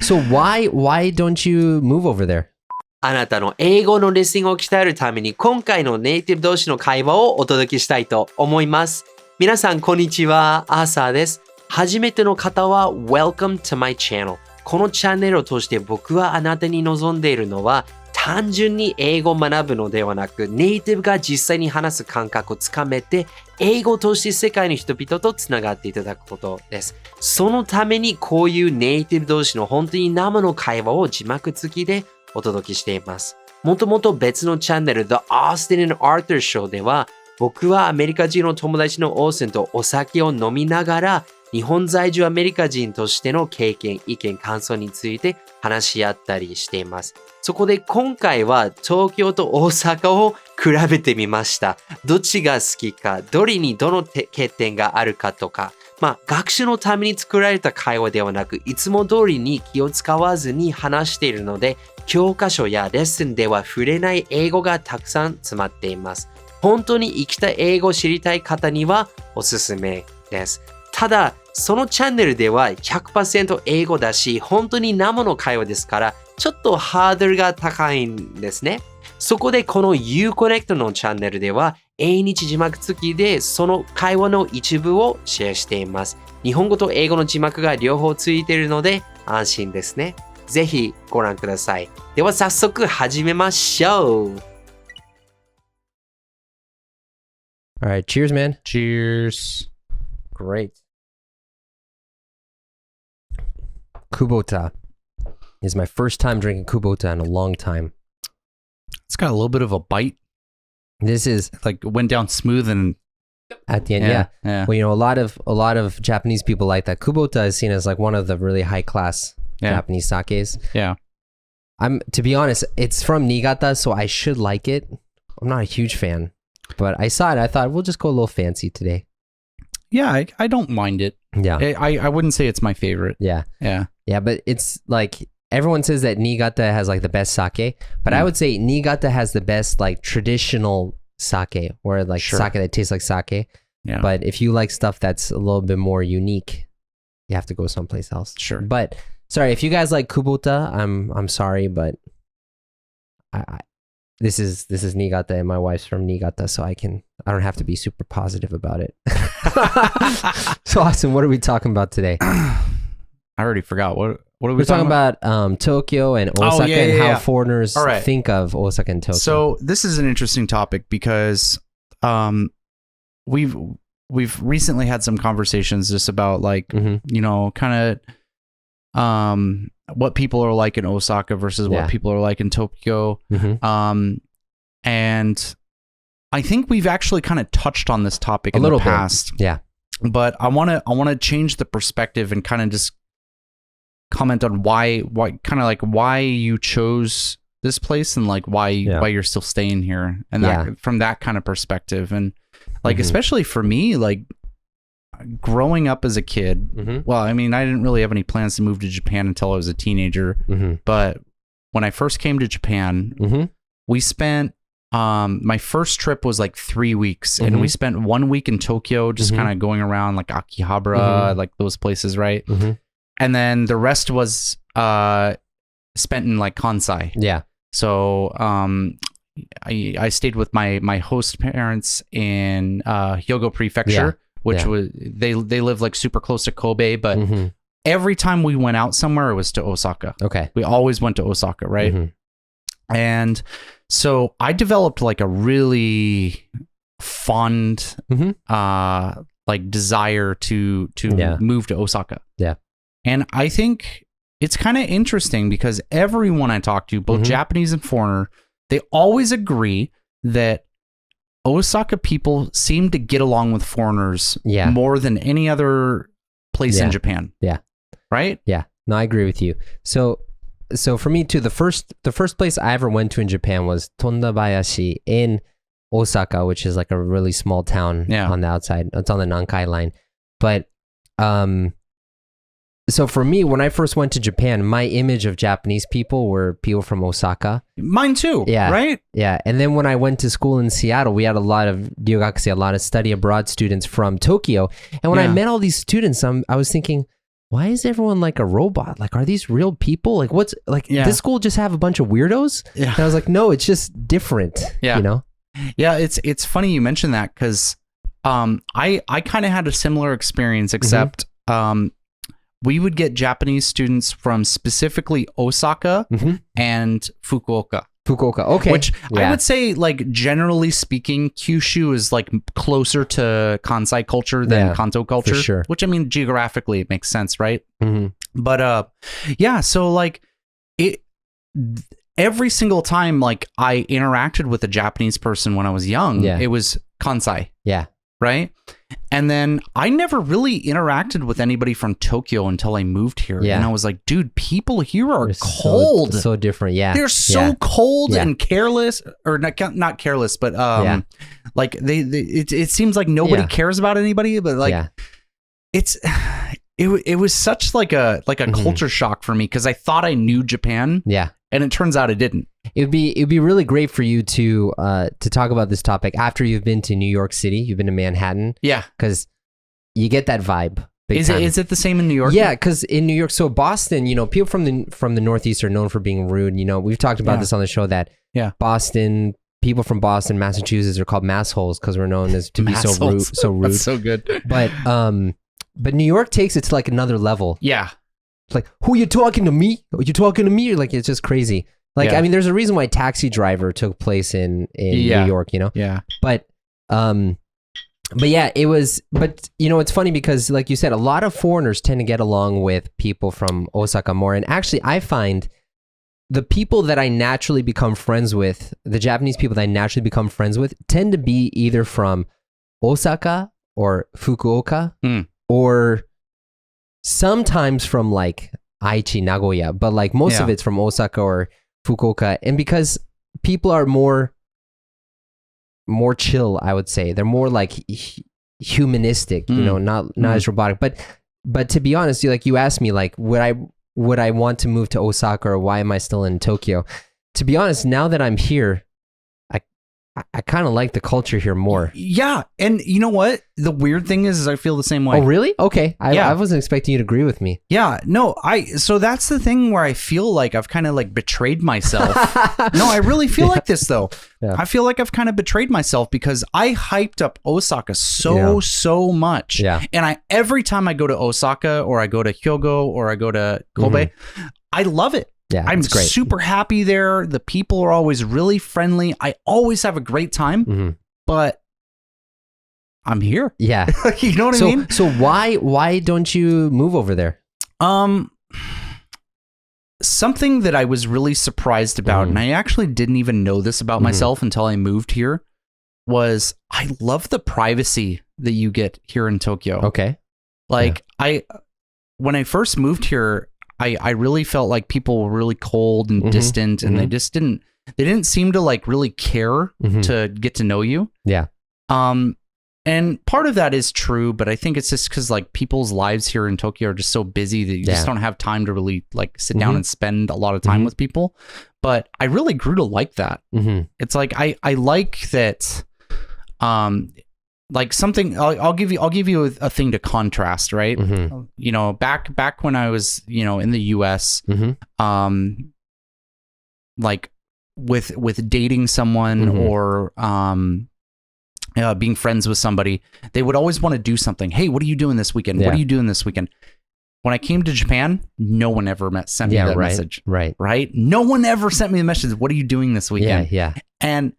So why don't you move over there? あなたの英語のリスニングを鍛えるために今回のネイティブ同士の会話をお届けしたいと思います。皆さんこんにちは、アーサーです。初めての方は Welcome to my channel。このチャンネルを通して僕はあなたに望んでいるのは単純に英語を学ぶのではなく、ネイティブが実際に話す感覚をつかめて、英語を通して世界の人々とつながっていただくことです。そのためにこういうネイティブ同士の本当に生の会話を字幕付きでお届けしています。もともと別のチャンネル The Austin and Arthur Show では、僕はアメリカ人の友達のオースティンとお酒を飲みながら、日本在住アメリカ人としての経験、意見、感想について話し合ったりしています。そこで今回は東京と大阪を比べてみました。どっちが好きか、どれにどの欠点があるかとか、学習のために作られた会話ではなく、いつも通りに気を使わずに話しているので、教科書やレッスンでは触れない英語がたくさん詰まっています。本当に生きた英語を知りたい方にはおすすめです。ただ、そのチャンネルでは 100% 英語だし、本当に生の会話ですから、ちょっとハードルが高いんですね。そこでこの IU-Connect のチャンネルでは、英日字幕付きでその会話の一部をシェアしています。日本語と英語の字幕が両方ついているので安心ですね。ぜひご覧ください。では早速始めましょう。Alright, cheers, man. Cheers. Great. Kubota is my first time drinking Kubota in a long time. It's got a little bit of a bite. This is Like went down smooth and at the end, yeah. Well, you know, a lot of Japanese people like that. Kubota is seen as like one of the really high class Japanese sakes. Yeah. To be honest, it's from Niigata, so I should like it. I'm not a huge fan, but I saw it. I thought we'll just go a little fancy today. Yeah, I don't mind it. Yeah. I wouldn't say it's my favorite. Yeah. Yeah. Yeah, but it's like everyone says that Niigata has like the best sake, but I would say Niigata has the best like traditional sake, or like sake that tastes like sake. Yeah. But if you like stuff that's a little bit more unique, you have to go someplace else. Sure. But sorry, if you guys like Kubota, I'm sorry, but this is Niigata, and my wife's from Niigata, so I don't have to be super positive about it. So Austin, what are we talking about today? I already forgot. What are we We're talking about Tokyo and Osaka and how foreigners think of Osaka and Tokyo. So this is an interesting topic because we've recently had some conversations just about like you know, kind of what people are like in Osaka versus what people are like in Tokyo. And I think we've actually kind of touched on this topic in the past. Yeah. But I want to change the perspective and kind of just comment on why you chose this place and like why you're still staying here, and that from that kind of perspective. And like especially for me, like growing up as a kid, well, I mean, I didn't really have any plans to move to Japan until I was a teenager, but when I first came to Japan, we spent my first trip was like 3 weeks, and we spent 1 week in Tokyo just kind of going around like Akihabara, like those places, right? And then the rest was spent in like Kansai. Yeah. So I stayed with my host parents in Hyogo Prefecture, which was they live like super close to Kobe, but every time we went out somewhere, it was to Osaka. Okay. We always went to Osaka, right? And so I developed like a really fond like desire to move to Osaka. Yeah. And I think it's kind of interesting because everyone I talk to, both Japanese and foreigner, they always agree that Osaka people seem to get along with foreigners more than any other place in Japan. Yeah. Right? Yeah. No, I agree with you. So for me too, the first place I ever went to in Japan was Tondabayashi in Osaka, which is like a really small town on the outside. It's on the Nankai line. But so for me, when I first went to Japan, my image of Japanese people were people from Osaka. Mine too. Yeah. Right? Yeah. And then when I went to school in Seattle, we had a lot of ryugakusei, a lot of study abroad students from Tokyo. And when I met all these students, I was thinking, why is everyone like a robot? Like, are these real people? Like, what's like this school just have a bunch of weirdos? Yeah. And I was like, no, it's just different. Yeah. You know? Yeah, it's funny you mentioned that because I kind of had a similar experience, except we would get Japanese students from specifically Osaka and Fukuoka. Okay. Which I would say, like, generally speaking, Kyushu is like closer to Kansai culture than Kanto culture. For sure. Which, I mean, geographically it makes sense, right? But yeah, so like every single time like I interacted with a Japanese person when I was young, it was Kansai. Yeah. Right. And then I never really interacted with anybody from Tokyo until I moved here. Yeah. And I was like, dude, people here are cold. So different. Yeah. They're so cold and careless, or not careless, but like it seems like nobody cares about anybody, but like it was such like a culture shock for me because I thought I knew Japan. Yeah. And it turns out it didn't. It'd be really great for you to talk about this topic after you've been to New York City. You've been to Manhattan. Yeah, because you get that vibe. Is it the same in New York? Yeah, because in New York, so Boston, you know, people from the Northeast are known for being rude. You know, we've talked about this on the show that Boston people from Boston, Massachusetts are called massholes because we're known as to be so rude. That's so good. But New York takes it to like another level. Yeah. Like, who are you talking to me? Are you talking to me? Like, it's just crazy. Like, I mean, there's a reason why Taxi Driver took place in New York, you know? Yeah. But yeah, it was, but you know, it's funny because like you said, a lot of foreigners tend to get along with people from Osaka more. And actually I find the people that I naturally become friends with, the Japanese people that I naturally become friends with tend to be either from Osaka or Fukuoka or sometimes from like Aichi, Nagoya, but like most of it's from Osaka or Fukuoka. And because people are more chill, I would say. They're more like humanistic, you know, not as robotic. But to be honest, you asked me like, would I want to move to Osaka or why am I still in Tokyo? To be honest, now that I'm here, I kind of like the culture here more. Yeah. And you know what? The weird thing is I feel the same way. Oh, really? Okay. I wasn't expecting you to agree with me. Yeah. No, so that's the thing where I feel like I've kind of like betrayed myself. No, I really feel like this though. Yeah. I feel like I've kind of betrayed myself because I hyped up Osaka so much. Yeah. And every time I go to Osaka or I go to Hyogo or I go to Kobe, I love it. Yeah, I'm super happy there. The people are always really friendly. I always have a great time, but I'm here. Yeah. You know what I mean? So why don't you move over there? Something that I was really surprised about, and I actually didn't even know this about myself until I moved here, was I love the privacy that you get here in Tokyo. Okay. Like when I first moved here, I really felt like people were really cold and distant, and they didn't seem to like really care to get to know you. Yeah. And part of that is true, but I think it's just because like people's lives here in Tokyo are just so busy that you just don't have time to really like sit down and spend a lot of time with people. But I really grew to like that. It's like I like that. Like something, I'll give you a thing to contrast, right? You know, back when I was, you know, in the US, like with dating someone or being friends with somebody, they would always want to do something. Hey, what are you doing this weekend? What are you doing this weekend? When I came to Japan, no one ever sent me that message. Right? No one ever sent me the message. What are you doing this weekend? Yeah. And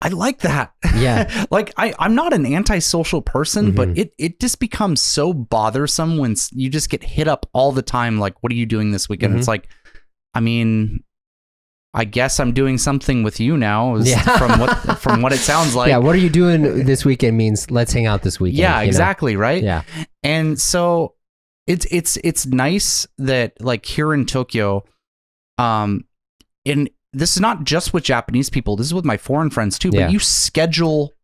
I like that. Yeah. Like I'm not an antisocial person, but it just becomes so bothersome when you just get hit up all the time. Like, what are you doing this weekend? It's like, I mean, I guess I'm doing something with you now from what it sounds like. Yeah. What are you doing this weekend means let's hang out this weekend. Yeah, exactly. Know? Right. Yeah. And so it's nice that like here in Tokyo, this is not just with Japanese people. This is with my foreign friends too. But you schedule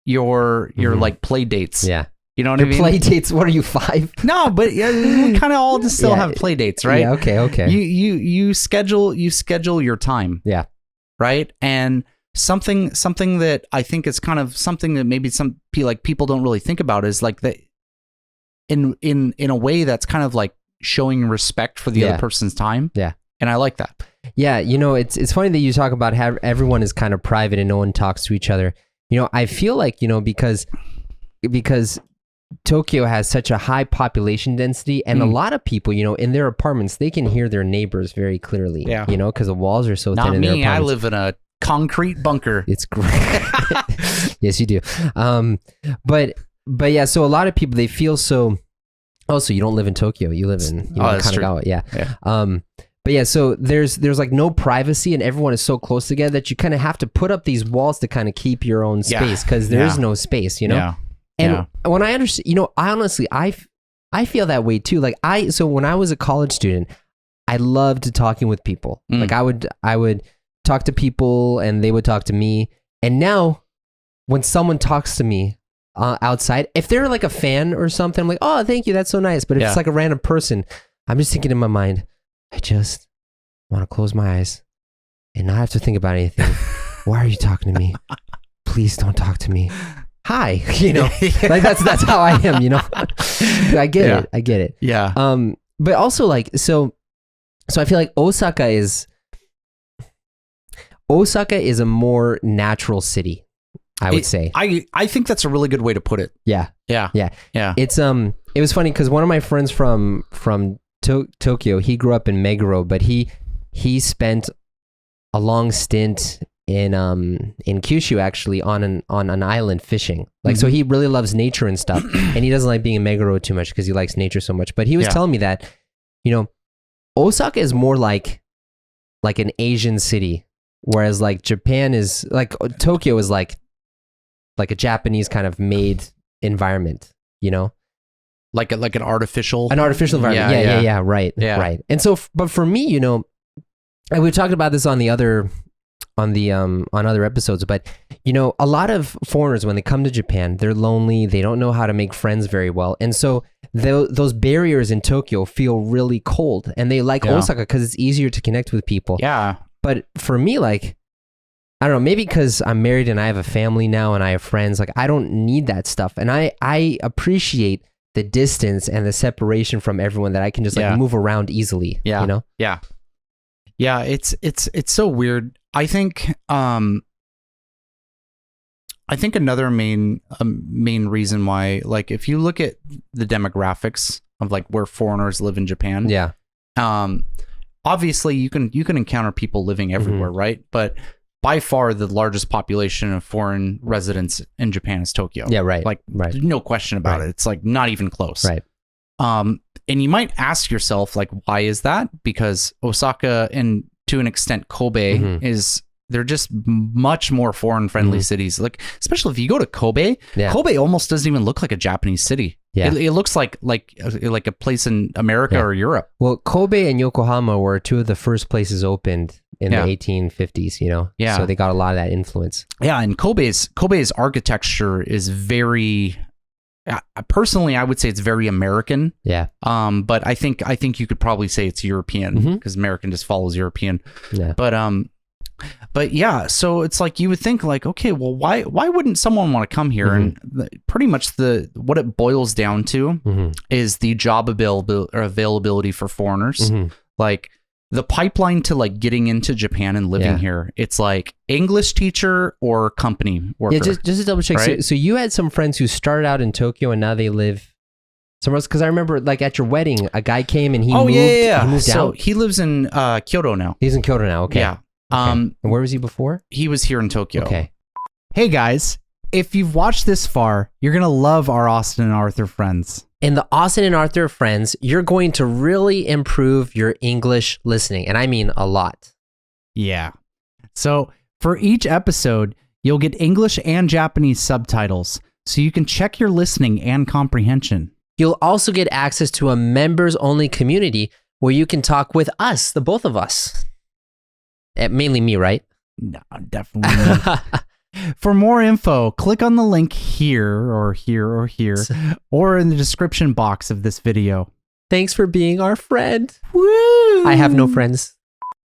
your like play dates. Yeah, you know what I mean. Play dates. What are you, 5? No, but we kind of all just still have play dates, right? Yeah. Okay. You schedule your time. Yeah. Right. And something that I think is kind of something that maybe some like people don't really think about is like that. in a way that's kind of like showing respect for the other person's time. Yeah. And I like that. Yeah, it's funny that you talk about how everyone is kind of private and no one talks to each other. I feel like, because Tokyo has such a high population density and a lot of people, in their apartments, they can hear their neighbors very clearly, because the walls are so thin in their apartments. Not me, I live in a concrete bunker. It's great. Yes, you do. But yeah, so a lot of people, they feel so, so you don't live in Tokyo, you live in Kanagawa. Yeah. But yeah, so there's like no privacy and everyone is so close together that you kind of have to put up these walls to kind of keep your own space because there is no space, And when I understand, I honestly, I feel that way too. Like so when I was a college student, I loved talking with people. Like I would talk to people and they would talk to me. And now when someone talks to me outside, if they're like a fan or something, I'm like, oh, thank you. That's so nice. But if it's like a random person, I'm just thinking in my mind, I just want to close my eyes and not have to think about anything. Why are you talking to me? Please don't talk to me. Hi, like that's how I am, I get it. Yeah. But also like, so I feel like Osaka is a more natural city, I would say. I think that's a really good way to put it. Yeah. It's, it was funny because one of my friends from Tokyo, he grew up in Meguro, but he spent a long stint in Kyushu actually on an island fishing. Like so he really loves nature and stuff, and he doesn't like being in Meguro too much because he likes nature so much. But he was telling me that, Osaka is more like an Asian city, whereas like Japan is like Tokyo is like a Japanese kind of made environment, Like an artificial environment. Yeah, right. And so, but for me, and we've talked about this on other episodes, but a lot of foreigners, when they come to Japan, they're lonely, they don't know how to make friends very well, and so those barriers in Tokyo feel really cold, and they like Osaka because it's easier to connect with people. But for me, like, I don't know, maybe because I'm married and I have a family now and I have friends, like I don't need that stuff, and I appreciate the distance and the separation from everyone, that I can just like move around easily. Yeah. It's so weird. I think another main reason why, like, if you look at the demographics of like where foreigners live in Japan, obviously you can encounter people living everywhere, right? But by far the largest population of foreign residents in Japan is Tokyo. Yeah, right. Like, there's no question about it. It's like not even close. Right. And you might ask yourself, like, why is that? Because Osaka and to an extent Kobe they're just much more foreign friendly cities. Like, especially if you go to Kobe, Kobe almost doesn't even look like a Japanese city. Yeah. It looks like a place in America or Europe. Well, Kobe and Yokohama were two of the first places opened in the 1850s, Yeah. So they got a lot of that influence. Yeah, and Kobe's architecture is very, personally, I would say it's very American. Yeah. But I think you could probably say it's European, because American just follows European. Yeah. But yeah, so it's like you would think like, okay, well, why wouldn't someone want to come here? And pretty much what it boils down to is the job availability for foreigners. Like the pipeline to like getting into Japan and living here, it's like English teacher or company worker. Yeah, just to double check. Right? So you had some friends who started out in Tokyo and now they live somewhere else? Because I remember like at your wedding, a guy came and he moved. Yeah. He moved so down? he lives in Kyoto now. He's in Kyoto now. Okay. Yeah. Okay. And where was he before? He was here in Tokyo. Okay. Hey guys, if you've watched this far, you're going to love our Austin and Arthur friends. In the Austin and Arthur friends, you're going to really improve your English listening. And I mean a lot. Yeah. So for each episode, you'll get English and Japanese subtitles, so you can check your listening and comprehension. You'll also get access to a members-only community where you can talk with us, the both of us. Mainly me, right? No, definitely not. For more info, click on the link here, or in the description box of this video. Thanks for being our friend. Woo! I have no friends.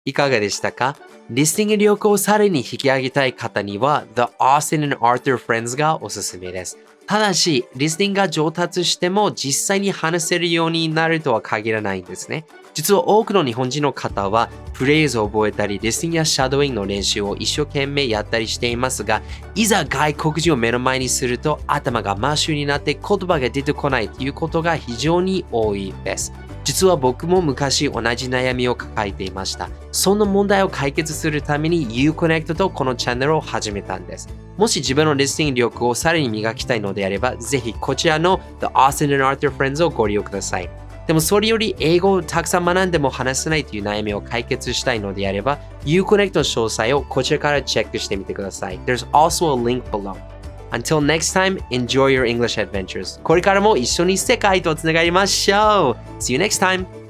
いかがでしたか？リスニング力をさらに引き上げたい方には The Austin and Arthur Friends がおすすめです。ただし、リスニングが上達しても実際に話せるようになるとは限らないんですね。実は多くの日本人の方はフレーズを覚えたり、リスニングやシャドーイングの練習を一生懸命やったりしていますが、いざ外国人を目の前にすると頭が真っ白になって言葉が出てこないということが非常に多いです。実は僕も昔同じ悩みを抱えていました。その問題を解決するために IU-Connect とこのチャンネルを始めたんです。もし自分のリスニング力をさらに磨きたいのであれば、ぜひこちらの The Austin and Arthur Friends をご利用ください。でもそれより英語をたくさん学んでも話せないという悩みを解決したいのであれば、IU-Connect の詳細をこちらからチェックしてみてください。There's also a link below.Until next time, enjoy your English adventures. これからも一緒に世界とつながりましょう. See you next time.